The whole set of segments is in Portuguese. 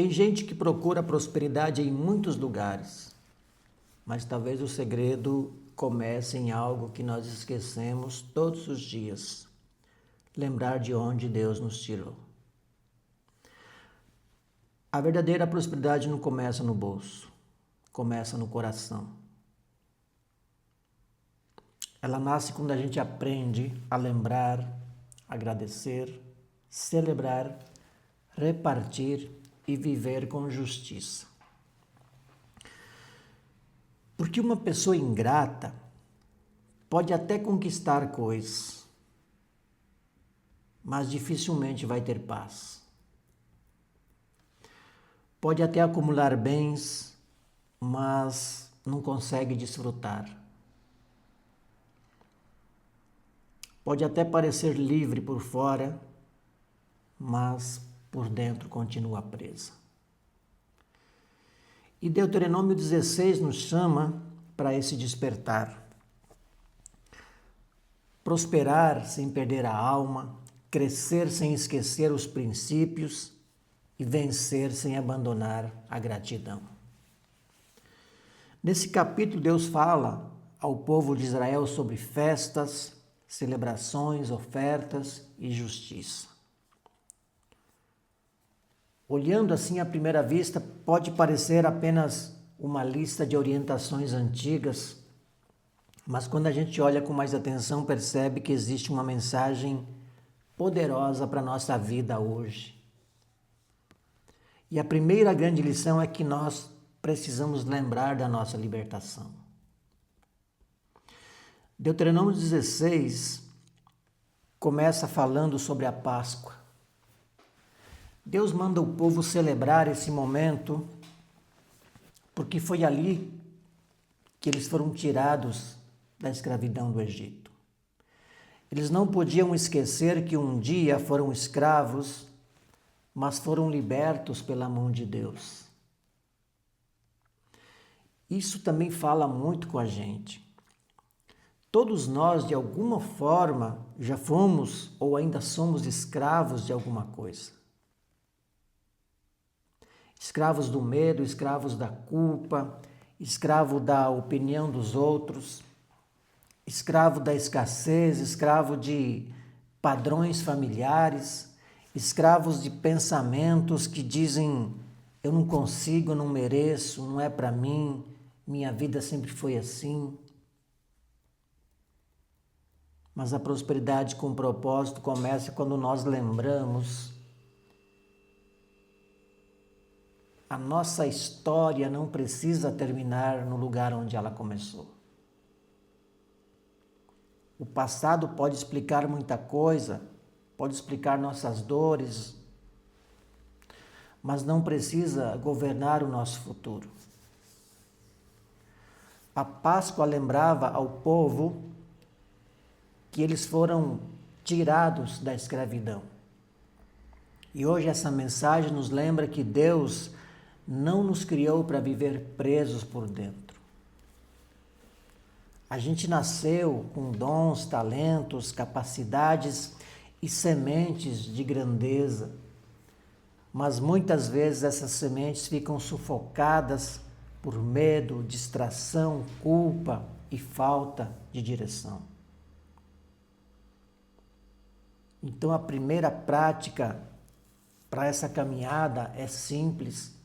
Tem gente que procura prosperidade em muitos lugares, mas talvez o segredo comece em algo que nós esquecemos todos os dias: lembrar de onde Deus nos tirou. A verdadeira prosperidade não começa no bolso, começa no coração. Ela nasce quando a gente aprende a lembrar, agradecer, celebrar, repartir e viver com justiça. Porque uma pessoa ingrata pode até conquistar coisas, mas dificilmente vai ter paz. Pode até acumular bens, mas não consegue desfrutar. Pode até parecer livre por fora, mas por dentro continua presa. E Deuteronômio 16 nos chama para esse despertar. Prosperar sem perder a alma, crescer sem esquecer os princípios e vencer sem abandonar a gratidão. Nesse capítulo, Deus fala ao povo de Israel sobre festas, celebrações, ofertas e justiça. Olhando assim à primeira vista, pode parecer apenas uma lista de orientações antigas, mas quando a gente olha com mais atenção, percebe que existe uma mensagem poderosa para a nossa vida hoje. E a primeira grande lição é que nós precisamos lembrar da nossa libertação. Deuteronômio 16 começa falando sobre a Páscoa. Deus manda o povo celebrar esse momento porque foi ali que eles foram tirados da escravidão do Egito. Eles não podiam esquecer que um dia foram escravos, mas foram libertos pela mão de Deus. Isso também fala muito com a gente. Todos nós, de alguma forma, já fomos ou ainda somos escravos de alguma coisa. Escravos do medo, escravos da culpa, escravo da opinião dos outros, escravo da escassez, escravo de padrões familiares, escravos de pensamentos que dizem: eu não consigo, eu não mereço, não é para mim, minha vida sempre foi assim. Mas a prosperidade com propósito começa quando nós lembramos: a nossa história não precisa terminar no lugar onde ela começou. O passado pode explicar muita coisa, pode explicar nossas dores, mas não precisa governar o nosso futuro. A Páscoa lembrava ao povo que eles foram tirados da escravidão. E hoje essa mensagem nos lembra que Deus não nos criou para viver presos por dentro. A gente nasceu com dons, talentos, capacidades e sementes de grandeza, mas muitas vezes essas sementes ficam sufocadas por medo, distração, culpa e falta de direção. Então a primeira prática para essa caminhada é simples: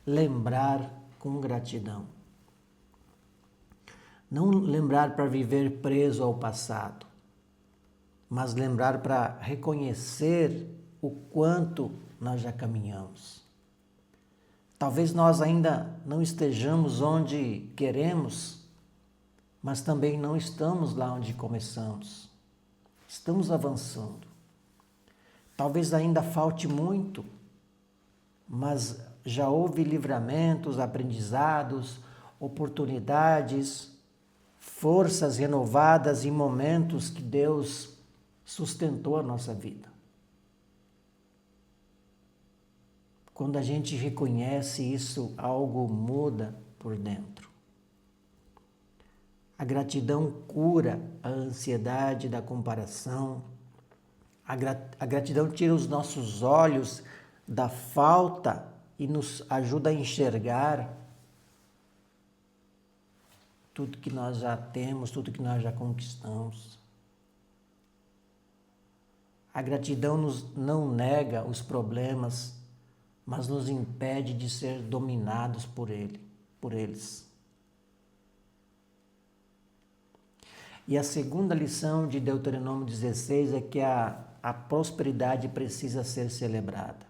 lembrar com gratidão. Não lembrar para viver preso ao passado, mas lembrar para reconhecer o quanto nós já caminhamos. Talvez nós ainda não estejamos onde queremos, mas também não estamos lá onde começamos. Estamos avançando. Talvez ainda falte muito, mas já houve livramentos, aprendizados, oportunidades, forças renovadas em momentos que Deus sustentou a nossa vida. Quando a gente reconhece isso, algo muda por dentro. A gratidão cura a ansiedade da comparação. A gratidão tira os nossos olhos da falta e nos ajuda a enxergar tudo que nós já temos, tudo que nós já conquistamos. A gratidão não nega os problemas, mas nos impede de ser dominados por eles. E a segunda lição de Deuteronômio 16 é que a prosperidade precisa ser celebrada.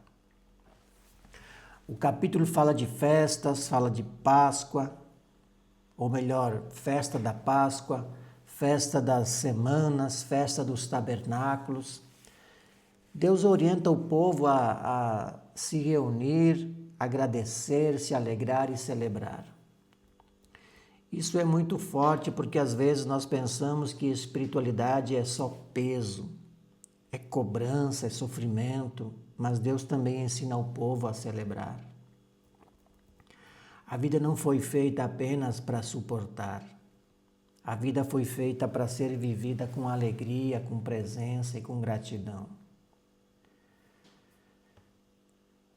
O capítulo fala de festas, fala de Páscoa, ou melhor, festa da Páscoa, festa das semanas, festa dos tabernáculos. Deus orienta o povo a se reunir, agradecer, se alegrar e celebrar. Isso é muito forte porque às vezes nós pensamos que espiritualidade é só peso, é cobrança, é sofrimento, mas Deus também ensina o povo a celebrar. A vida não foi feita apenas para suportar. A vida foi feita para ser vivida com alegria, com presença e com gratidão.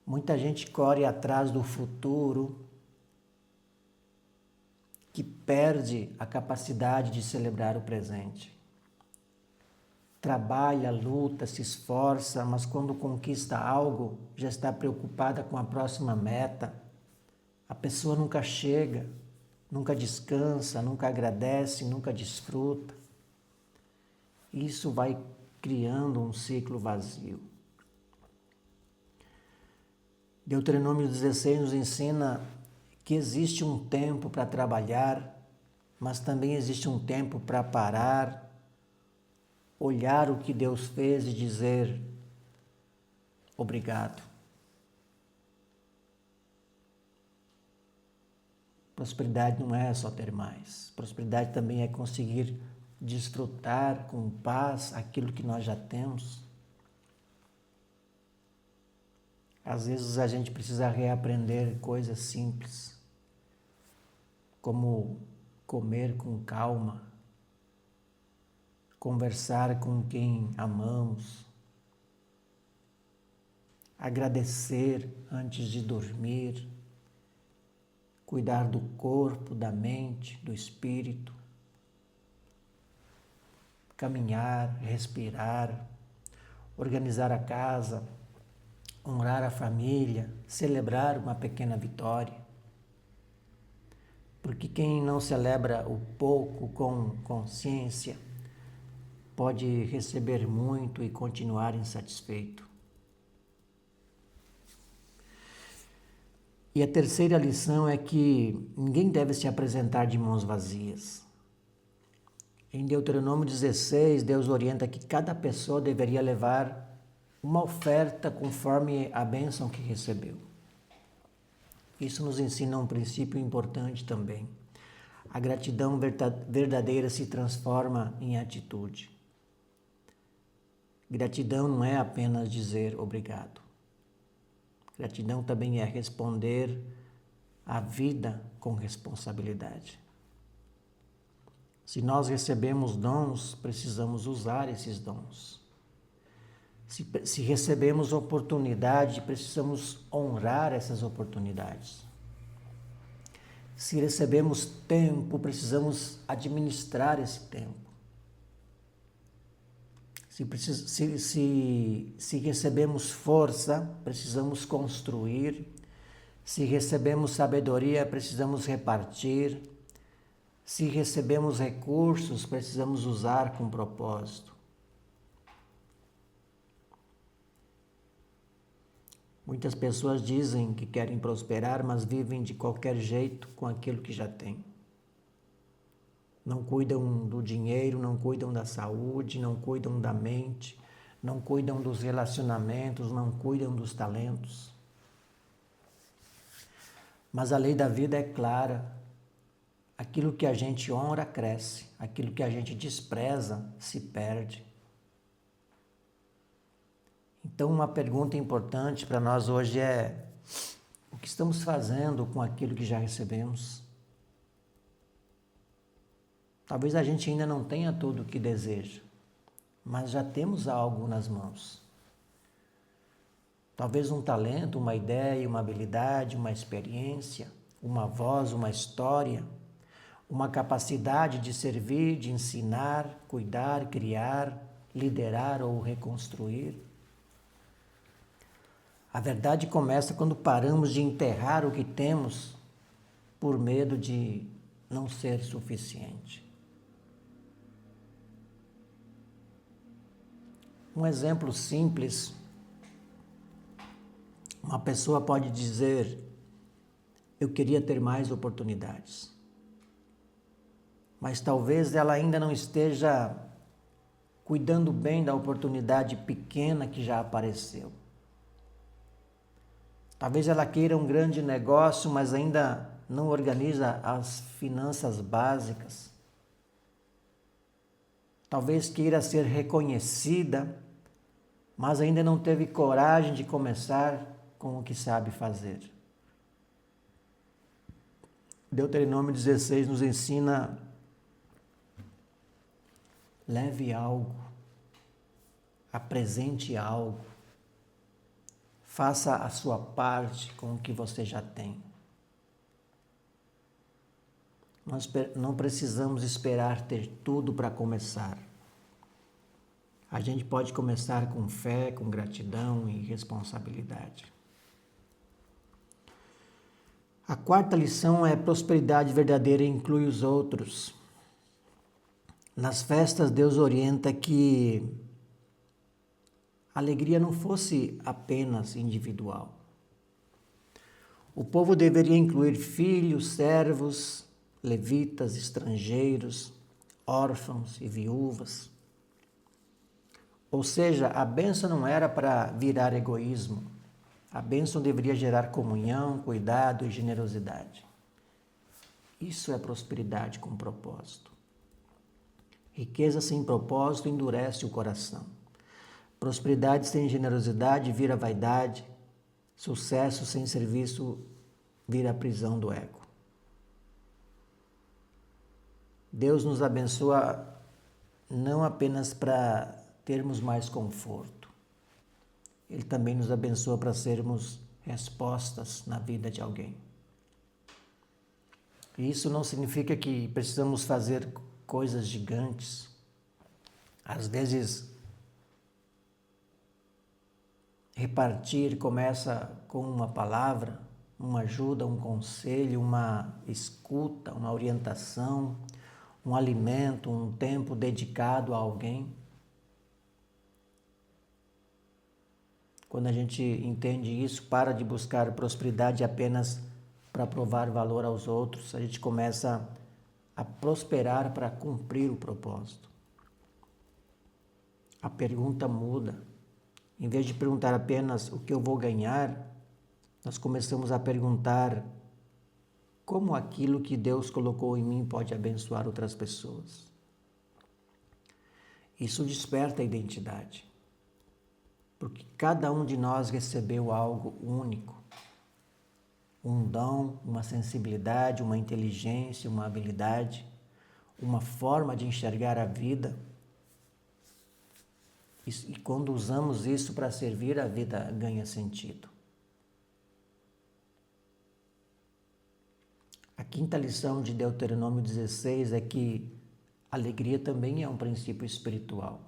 Muita gente corre atrás do futuro que perde a capacidade de celebrar o presente. Trabalha, luta, se esforça, mas quando conquista algo, já está preocupada com a próxima meta. A pessoa nunca chega, nunca descansa, nunca agradece, nunca desfruta. Isso vai criando um ciclo vazio. Deuteronômio 16 nos ensina que existe um tempo para trabalhar, mas também existe um tempo para parar, olhar o que Deus fez e dizer obrigado. Prosperidade não é só ter mais. Prosperidade também é conseguir desfrutar com paz aquilo que nós já temos. Às vezes a gente precisa reaprender coisas simples, como comer com calma, conversar com quem amamos, agradecer antes de dormir, cuidar do corpo, da mente, do espírito, caminhar, respirar, organizar a casa, honrar a família, celebrar uma pequena vitória. Porque quem não celebra o pouco com consciência pode receber muito e continuar insatisfeito. E a terceira lição é que ninguém deve se apresentar de mãos vazias. Em Deuteronômio 16, Deus orienta que cada pessoa deveria levar uma oferta conforme a bênção que recebeu. Isso nos ensina um princípio importante também. A gratidão verdadeira se transforma em atitude. Gratidão não é apenas dizer obrigado. Gratidão também é responder à vida com responsabilidade. Se nós recebemos dons, precisamos usar esses dons. Se recebemos oportunidade, precisamos honrar essas oportunidades. Se recebemos tempo, precisamos administrar esse tempo. Se recebemos força, precisamos construir. Se recebemos sabedoria, precisamos repartir. Se recebemos recursos, precisamos usar com propósito. Muitas pessoas dizem que querem prosperar, mas vivem de qualquer jeito com aquilo que já têm. Não cuidam do dinheiro, não cuidam da saúde, não cuidam da mente, não cuidam dos relacionamentos, não cuidam dos talentos. Mas a lei da vida é clara. Aquilo que a gente honra cresce, aquilo que a gente despreza se perde. Então, uma pergunta importante para nós hoje é: o que estamos fazendo com aquilo que já recebemos? Talvez a gente ainda não tenha tudo o que deseja, mas já temos algo nas mãos. Talvez um talento, uma ideia, uma habilidade, uma experiência, uma voz, uma história, uma capacidade de servir, de ensinar, cuidar, criar, liderar ou reconstruir. A verdade começa quando paramos de enterrar o que temos por medo de não ser suficiente. Um exemplo simples: uma pessoa pode dizer: eu queria ter mais oportunidades. Mas talvez ela ainda não esteja cuidando bem da oportunidade pequena que já apareceu. Talvez ela queira um grande negócio, mas ainda não organiza as finanças básicas. Talvez queira ser reconhecida, mas ainda não teve coragem de começar com o que sabe fazer. Deuteronômio 16 nos ensina: leve algo, apresente algo, faça a sua parte com o que você já tem. Nós não precisamos esperar ter tudo para começar. A gente pode começar com fé, com gratidão e responsabilidade. A quarta lição é: prosperidade verdadeira inclui os outros. Nas festas, Deus orienta que a alegria não fosse apenas individual. O povo deveria incluir filhos, servos, levitas, estrangeiros, órfãos e viúvas. Ou seja, a bênção não era para virar egoísmo. A bênção deveria gerar comunhão, cuidado e generosidade. Isso é prosperidade com propósito. Riqueza sem propósito endurece o coração. Prosperidade sem generosidade vira vaidade. Sucesso sem serviço vira prisão do ego. Deus nos abençoa não apenas para termos mais conforto. Ele também nos abençoa para sermos respostas na vida de alguém. E isso não significa que precisamos fazer coisas gigantes. Às vezes, repartir começa com uma palavra, uma ajuda, um conselho, uma escuta, uma orientação, um alimento, um tempo dedicado a alguém. Quando a gente entende isso, para de buscar prosperidade apenas para provar valor aos outros, a gente começa a prosperar para cumprir o propósito. A pergunta muda. Em vez de perguntar apenas o que eu vou ganhar, nós começamos a perguntar como aquilo que Deus colocou em mim pode abençoar outras pessoas. Isso desperta a identidade, porque cada um de nós recebeu algo único, um dom, uma sensibilidade, uma inteligência, uma habilidade, uma forma de enxergar a vida. E quando usamos isso para servir, a vida ganha sentido. A quinta lição de Deuteronômio 16 é que alegria também é um princípio espiritual.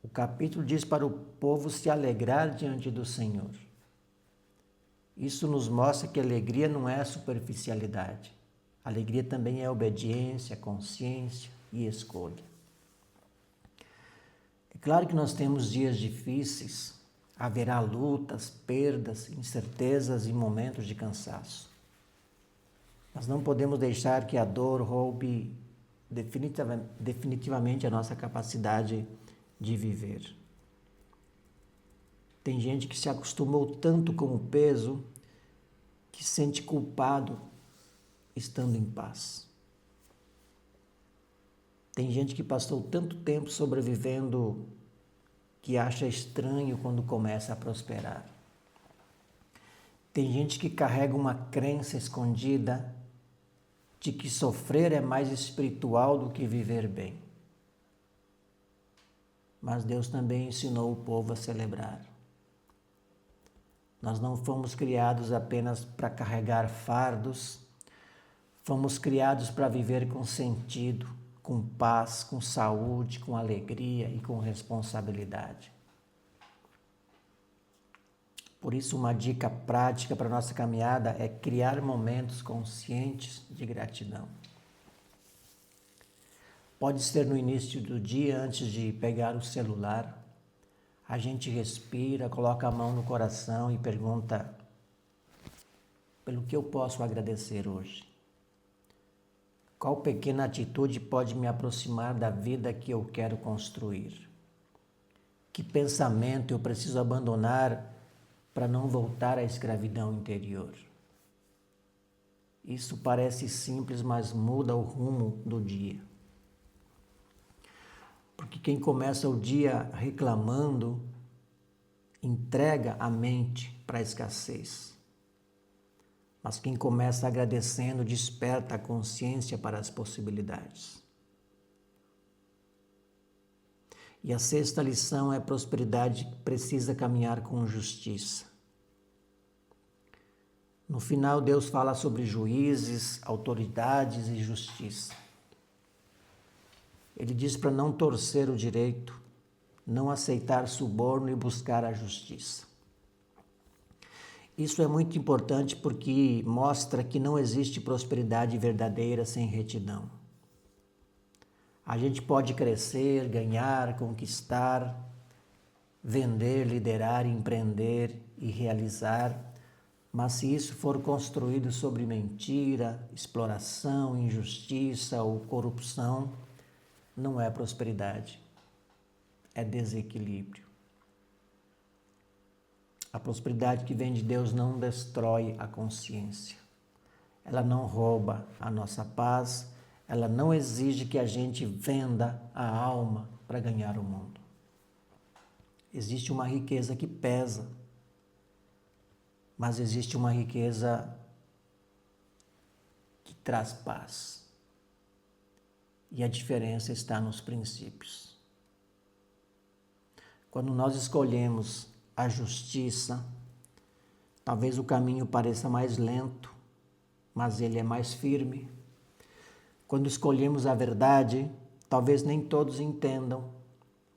O capítulo diz para o povo se alegrar diante do Senhor. Isso nos mostra que alegria não é superficialidade. Alegria também é obediência, consciência e escolha. É claro que nós temos dias difíceis, haverá lutas, perdas, incertezas e momentos de cansaço. Mas não podemos deixar que a dor roube definitivamente a nossa capacidade de viver. Tem gente que se acostumou tanto com o peso que se sente culpado estando em paz. Tem gente que passou tanto tempo sobrevivendo que acha estranho quando começa a prosperar. Tem gente que carrega uma crença escondida de que sofrer é mais espiritual do que viver bem. Mas Deus também ensinou o povo a celebrar. Nós não fomos criados apenas para carregar fardos, fomos criados para viver com sentido, com paz, com saúde, com alegria e com responsabilidade. Por isso, uma dica prática para a nossa caminhada é criar momentos conscientes de gratidão. Pode ser no início do dia, antes de pegar o celular. A gente respira, coloca a mão no coração e pergunta: pelo que eu posso agradecer hoje? Qual pequena atitude pode me aproximar da vida que eu quero construir? Que pensamento eu preciso abandonar para não voltar à escravidão interior? Isso parece simples, mas muda o rumo do dia. Porque quem começa o dia reclamando, entrega a mente para a escassez. Mas quem começa agradecendo, desperta a consciência para as possibilidades. E a sexta lição é: prosperidade precisa caminhar com justiça. No final, Deus fala sobre juízes, autoridades e justiça. Ele diz para não torcer o direito, não aceitar suborno e buscar a justiça. Isso é muito importante porque mostra que não existe prosperidade verdadeira sem retidão. A gente pode crescer, ganhar, conquistar, vender, liderar, empreender e realizar, mas se isso for construído sobre mentira, exploração, injustiça ou corrupção, não é prosperidade, é desequilíbrio. A prosperidade que vem de Deus não destrói a consciência. Ela não rouba a nossa paz, ela não exige que a gente venda a alma para ganhar o mundo. Existe uma riqueza que pesa, mas existe uma riqueza que traz paz. E a diferença está nos princípios. Quando nós escolhemos a justiça, talvez o caminho pareça mais lento, mas ele é mais firme. Quando escolhemos a verdade, talvez nem todos entendam,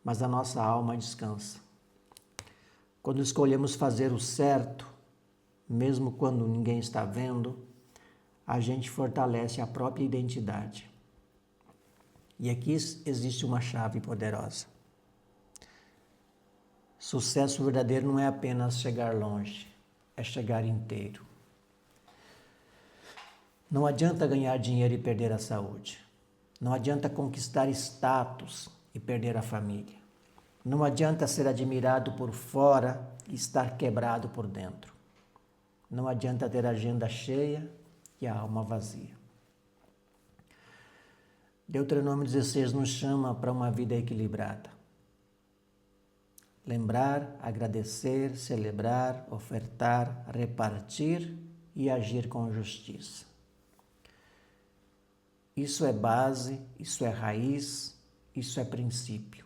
mas a nossa alma descansa. Quando escolhemos fazer o certo, mesmo quando ninguém está vendo, a gente fortalece a própria identidade. E aqui existe uma chave poderosa. Sucesso verdadeiro não é apenas chegar longe, é chegar inteiro. Não adianta ganhar dinheiro e perder a saúde. Não adianta conquistar status e perder a família. Não adianta ser admirado por fora e estar quebrado por dentro. Não adianta ter a agenda cheia e a alma vazia. Deuteronômio 16 nos chama para uma vida equilibrada. Lembrar, agradecer, celebrar, ofertar, repartir e agir com justiça. Isso é base, isso é raiz, isso é princípio.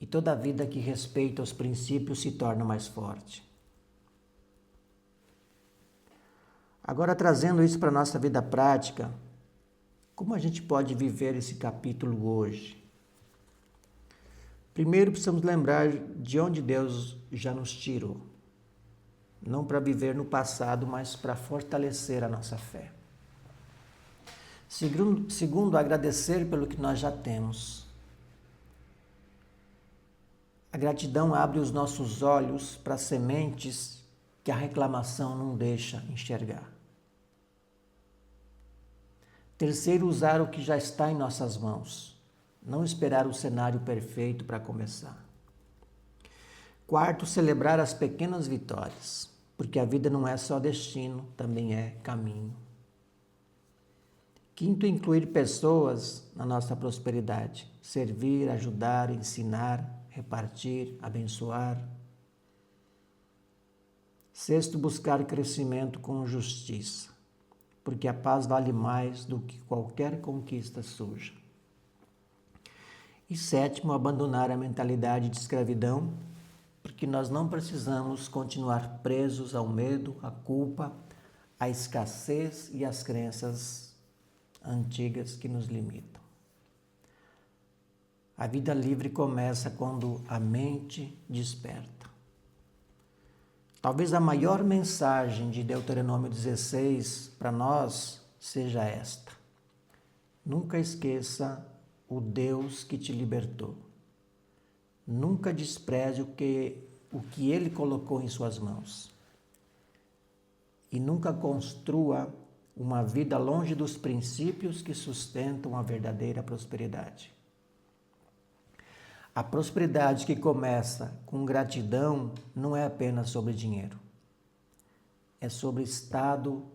E toda vida que respeita os princípios se torna mais forte. Agora, trazendo isso para a nossa vida prática, como a gente pode viver esse capítulo hoje? Primeiro, precisamos lembrar de onde Deus já nos tirou. Não para viver no passado, mas para fortalecer a nossa fé. Segundo, agradecer pelo que nós já temos. A gratidão abre os nossos olhos para sementes que a reclamação não deixa enxergar. Terceiro, usar o que já está em nossas mãos. Não esperar o cenário perfeito para começar. Quarto, celebrar as pequenas vitórias, porque a vida não é só destino, também é caminho. Quinto, incluir pessoas na nossa prosperidade. Servir, ajudar, ensinar, repartir, abençoar. Sexto, buscar crescimento com justiça, porque a paz vale mais do que qualquer conquista suja. E sétimo, abandonar a mentalidade de escravidão porque nós não precisamos continuar presos ao medo, à culpa, à escassez e às crenças antigas que nos limitam. A vida livre começa quando a mente desperta. Talvez a maior mensagem de Deuteronômio 16 para nós seja esta: nunca esqueça o Deus que te libertou. Nunca despreze o que Ele colocou em suas mãos. E nunca construa uma vida longe dos princípios que sustentam a verdadeira prosperidade. A prosperidade que começa com gratidão não é apenas sobre dinheiro. É sobre estado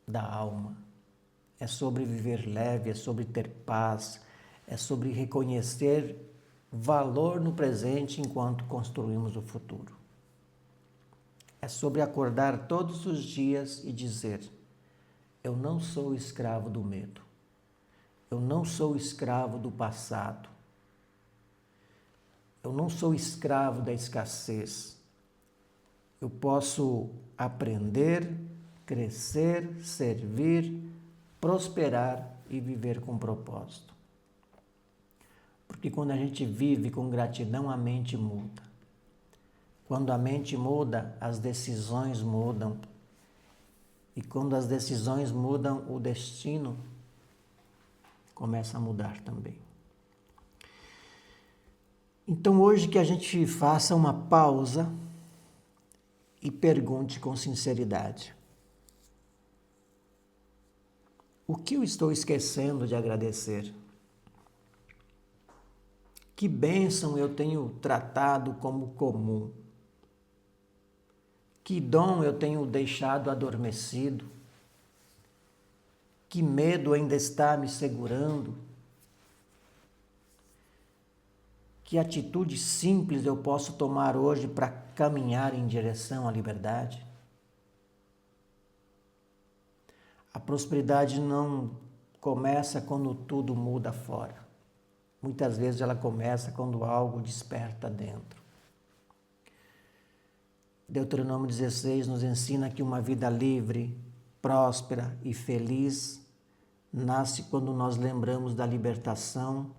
da alma. É sobre viver leve, é sobre ter paz, é sobre reconhecer valor no presente enquanto construímos o futuro. É sobre acordar todos os dias e dizer: eu não sou escravo do medo. Eu não sou escravo do passado. Eu não sou escravo da escassez. Eu posso aprender, crescer, servir, prosperar e viver com propósito. Porque quando a gente vive com gratidão, a mente muda. Quando a mente muda, as decisões mudam. E quando as decisões mudam, o destino começa a mudar também. Então hoje que a gente faça uma pausa e pergunte com sinceridade: o que eu estou esquecendo de agradecer? Que bênção eu tenho tratado como comum? Que dom eu tenho deixado adormecido? Que medo ainda está me segurando? Que atitude simples eu posso tomar hoje para caminhar em direção à liberdade? A prosperidade não começa quando tudo muda fora. Muitas vezes ela começa quando algo desperta dentro. Deuteronômio 16 nos ensina que uma vida livre, próspera e feliz nasce quando nós lembramos da libertação,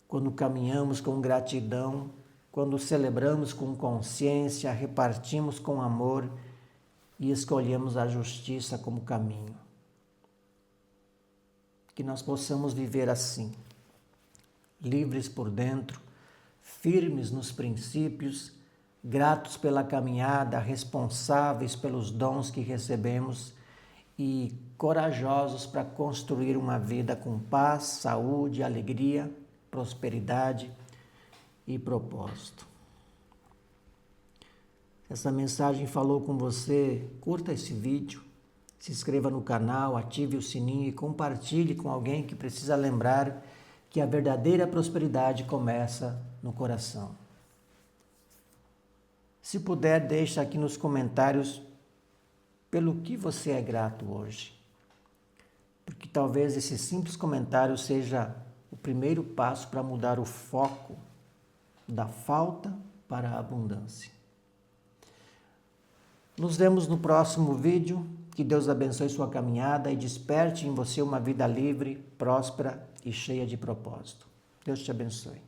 quando caminhamos com gratidão, quando celebramos com consciência, repartimos com amor e escolhemos a justiça como caminho. Que nós possamos viver assim, livres por dentro, firmes nos princípios, gratos pela caminhada, responsáveis pelos dons que recebemos e corajosos para construir uma vida com paz, saúde, alegria, prosperidade e propósito. Se essa mensagem falou com você, curta esse vídeo, se inscreva no canal, ative o sininho e compartilhe com alguém que precisa lembrar que a verdadeira prosperidade começa no coração. Se puder, deixa aqui nos comentários pelo que você é grato hoje. Porque talvez esse simples comentário seja o primeiro passo para mudar o foco da falta para a abundância. Nos vemos no próximo vídeo. Que Deus abençoe sua caminhada e desperte em você uma vida livre, próspera e cheia de propósito. Deus te abençoe.